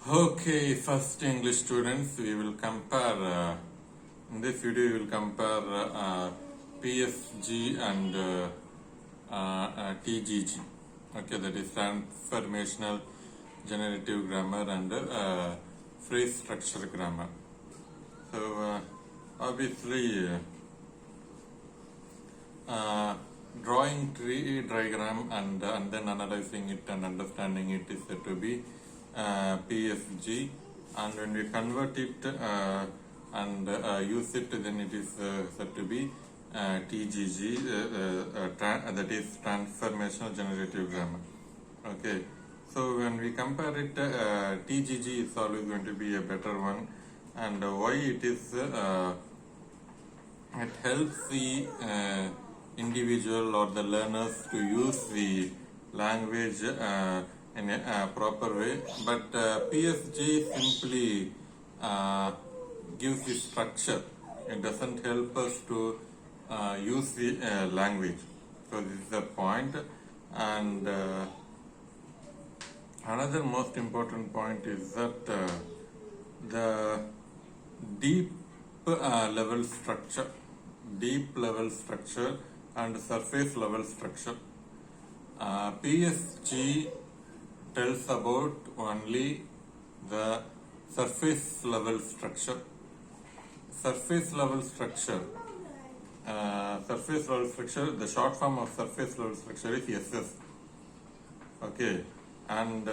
Okay, first English students, we will compare, in this video we will compare PSG and TGG. Okay, that is transformational generative grammar and phrase structure grammar. So, obviously, drawing tree diagram and then analyzing it and understanding it is said to be PSG, and when we convert it and use it, then it is said to be TGG, that is transformational generative grammar. Okay, so when we compare it, TGG is always going to be a better one, and why it is it helps the individual or the learners to use the language in a proper way, but PSG simply gives the structure. It doesn't help us to use the language. So this is the point. And another most important point is that the deep level structure and surface level structure. PSG tells about only the surface level structure. Surface level structure, the short form of surface level structure is SS. Okay, and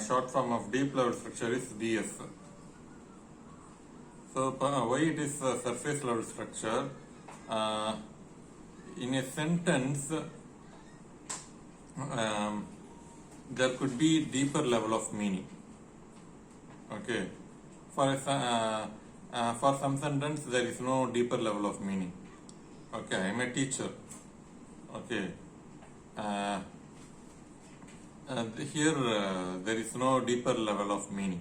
short form of deep level structure is DS. So why it is surface level structure? In a sentence, there could be deeper level of meaning. Okay, for some sentence there is no deeper level of meaning. Okay, I am a teacher. Okay, here there is no deeper level of meaning.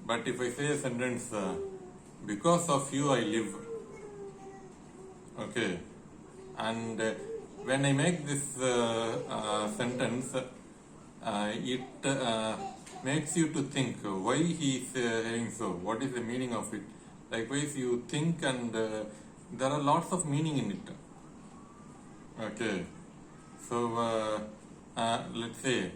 But if I say a sentence, because of you I live. Okay, and when I make this sentence, it makes you to think why he is saying so, what is the meaning of it. Likewise, you think, and there are lots of meaning in it. Okay, so let's say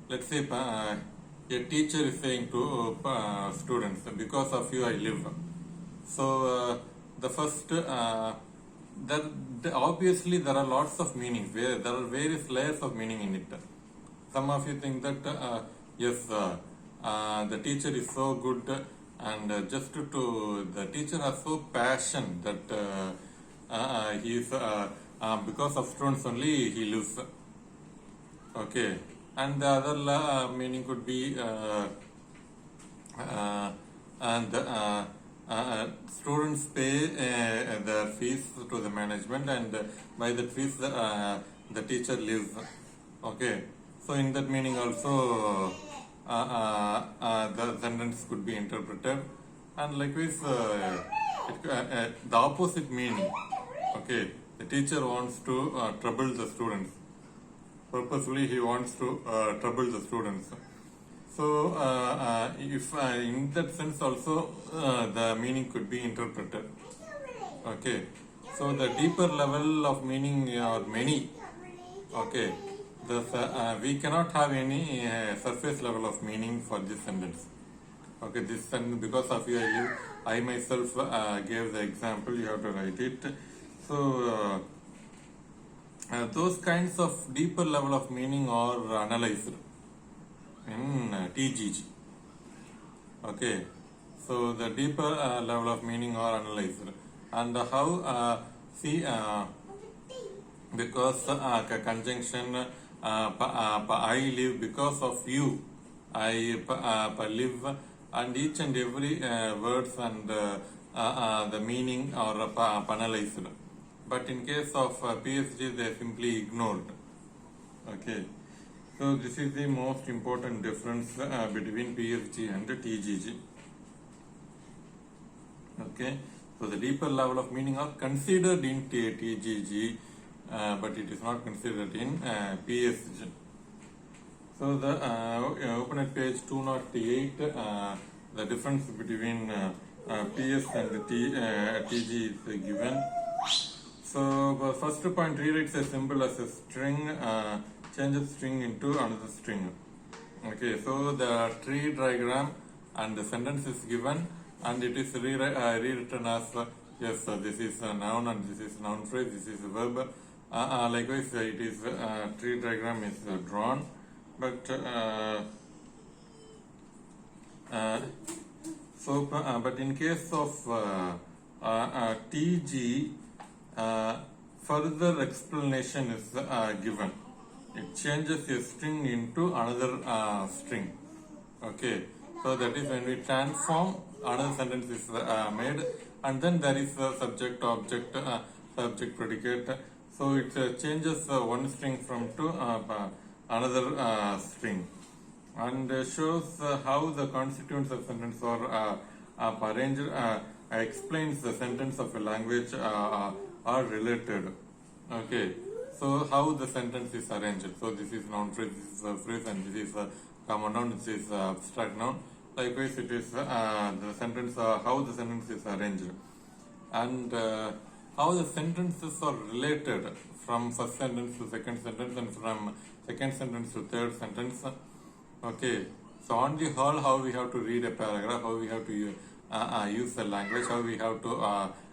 let's say a teacher is saying to students, because of you I live. So the first, obviously there are lots of meanings, where there are various layers of meaning in it. Some of you think that yes, the teacher is so good, and just to the teacher has so passion that he is because of students only he lives. Okay, and the other meaning could be and students pay their fees to the management, and by the fees the teacher lives. Okay, so in that meaning also the sentence could be interpreted, and likewise the opposite meaning. Okay, the teacher wants to trouble the students. Purposefully he wants to trouble the students. So if in that sense also the meaning could be interpreted. Okay, so the deeper level of meaning are many. Okay, we cannot have any surface level of meaning for this sentence. Okay, this sentence, because of you I live, I myself gave the example, you have to write it. So those kinds of deeper level of meaning are analyzed in TGG. Okay, so the deeper level of meaning are analyzed, and how because conjunction I live, because of you I live, and each and every words and the meaning are analyzed. But in case of PSG, they are simply ignored. Okay, so this is the most important difference between PSG and TGG. Okay, so the deeper level of meaning are considered in TGG, but it is not considered in PSG. So the open at page 208, the difference between PS and TG is given. So the first point, rewrites a symbol as a string, changes string into another string. Okay, so the tree diagram and the sentence is given, and it is rewritten as yes, this is a noun and this is noun phrase, this is a verb. Likewise, it is tree diagram is drawn, but but in case of TG, further explanation is given. It changes a string into another string. Okay, so that is when we transform, another sentence is made, and then there is a subject, object, subject, predicate. So it changes one string from to another string, and shows how the constituents of sentence are arranged. Explains the sentence of a language are related. Okay, so how the sentence is arranged. So this is noun phrase, this is a phrase, and this is a common noun, this is abstract noun. Likewise, it is the sentence, how the sentence is arranged, and how the sentences are related from first sentence to second sentence, and from second sentence to third sentence. Okay, so on the whole, how we have to read a paragraph, how we have to use the language, how we have to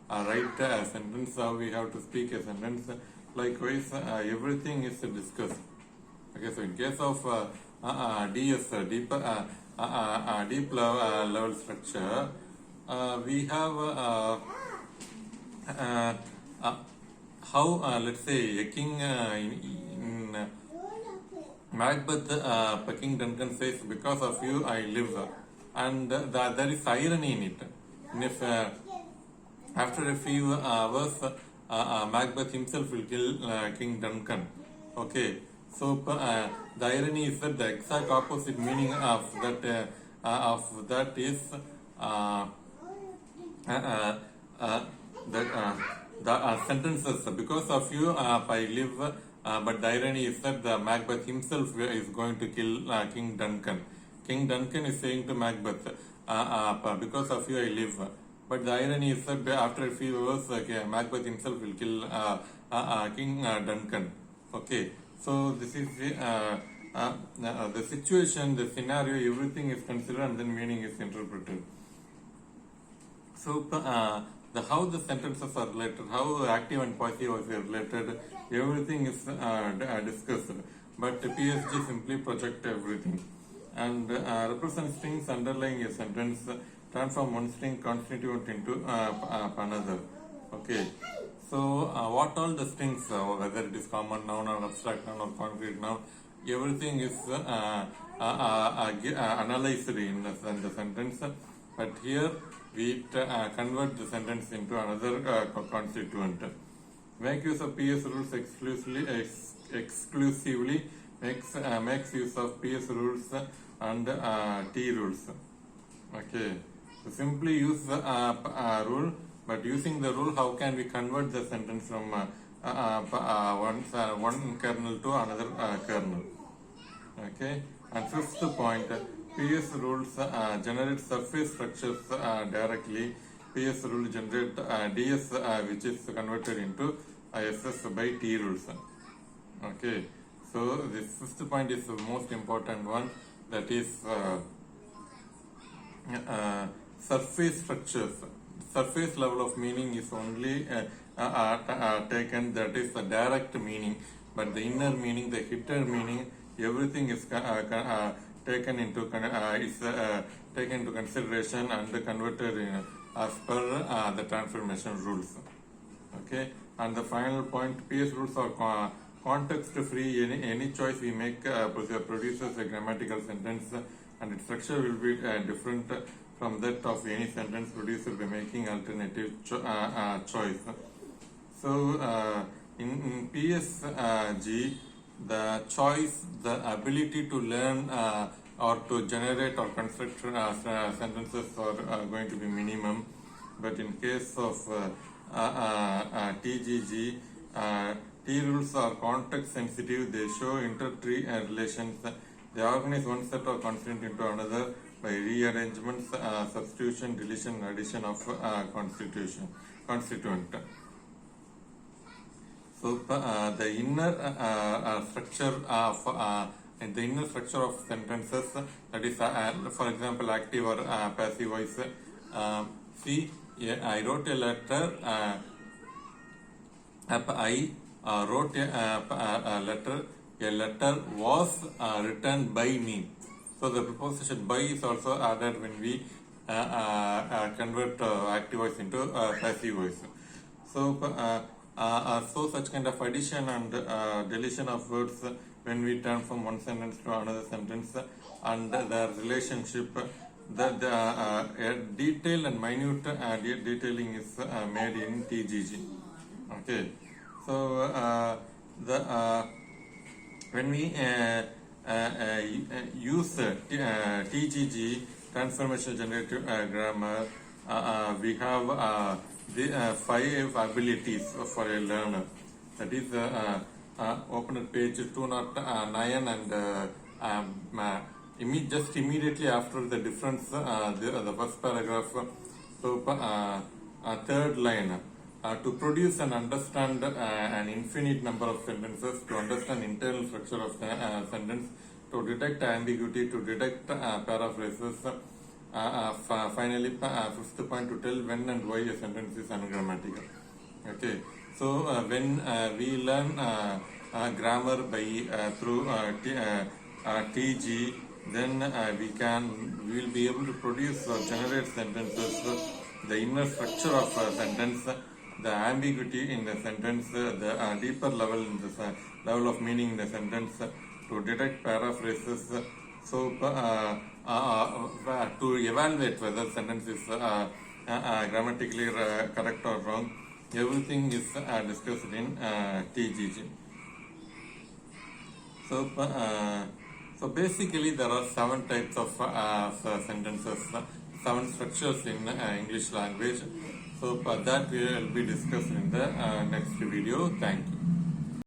write a sentence, how we have to speak a sentence. Likewise, everything is discussed. Okay, so in case of DS, deep level structure, we have how, let's say, a king in Macbeth, King Duncan says, "Because of you, I live," and there is irony in it. And if after a few hours, Macbeth himself will kill King Duncan. Okay, so the irony is that the exact opposite meaning of that is the sentences, "Because of you, I live." But the irony is that the Macbeth himself is going to kill King Duncan. King Duncan is saying to Macbeth, "Because of you, I live." But the irony is that after a few hours, Macbeth himself will kill King Duncan. Okay, so this is the situation, the scenario, everything is considered, and then meaning is interpreted. So how the sentences are related, how active and passive are related, everything is discussed. But PSG simply project everything, and represent strings underlying a sentence, transform one string constituent into another. Okay, so what all the strings, whether it is common noun or abstract noun or concrete noun, everything is analyzed in the sentence. But here we convert the sentence into another constituent. Make use of PS rules exclusively. Makes use of PS rules and T rules. Okay, so simply use the rule, but using the rule, how can we convert the sentence from one kernel to another kernel? Okay, and fifth point, PS rules generate surface structures directly. PS rule generate DS, which is converted into SS by T rules. Okay, so this fifth point is the most important one, that is surface structures. Surface level of meaning is only taken, that is the direct meaning, but the inner meaning, the hidden meaning, everything is taken into consideration and converted as per the transformation rules. Okay, and the final point, PS rules are context free. Any choice we make produces a grammatical sentence, and its structure will be different from that of any sentence produced by making alternative choice. So in PSG, the choice, the ability to learn or to generate or construct sentences are going to be minimum. But in case of TGG, T rules are context sensitive. They show inter-tree relations. They organize one set of constituent into another by rearrangements, substitution, deletion, addition of constituent. So the inner structure of sentences, that is, for example, active or passive voice. See, I wrote a letter. I wrote a letter. A letter was written by me. So the preposition by is also added when we convert active voice into passive voice. So, so such kind of addition and deletion of words when we turn from one sentence to another sentence, and the relationship, the detail and minute detailing is made in TGG. Okay, so when we use TGG, transformational generative grammar, we have the 5 abilities for a learner. That is, open at page 209 and just immediately after the difference, the first paragraph. So, third line. To produce and understand an infinite number of sentences, to understand internal structure of sentence, to detect ambiguity, to detect paraphrases. Finally, fifth point, to tell when and why a sentence is ungrammatical. Okay, so when we learn grammar by through TG, then we will be able to produce or generate sentences, the inner structure of a sentence, the ambiguity in the sentence, the deeper level in the level of meaning in the sentence, to detect paraphrases. So to evaluate whether sentence is grammatically correct or wrong, everything is discussed in TGG. So basically there are 7 types of sentences, 7 structures in English language. So that will be discussed in the next video. Thank you.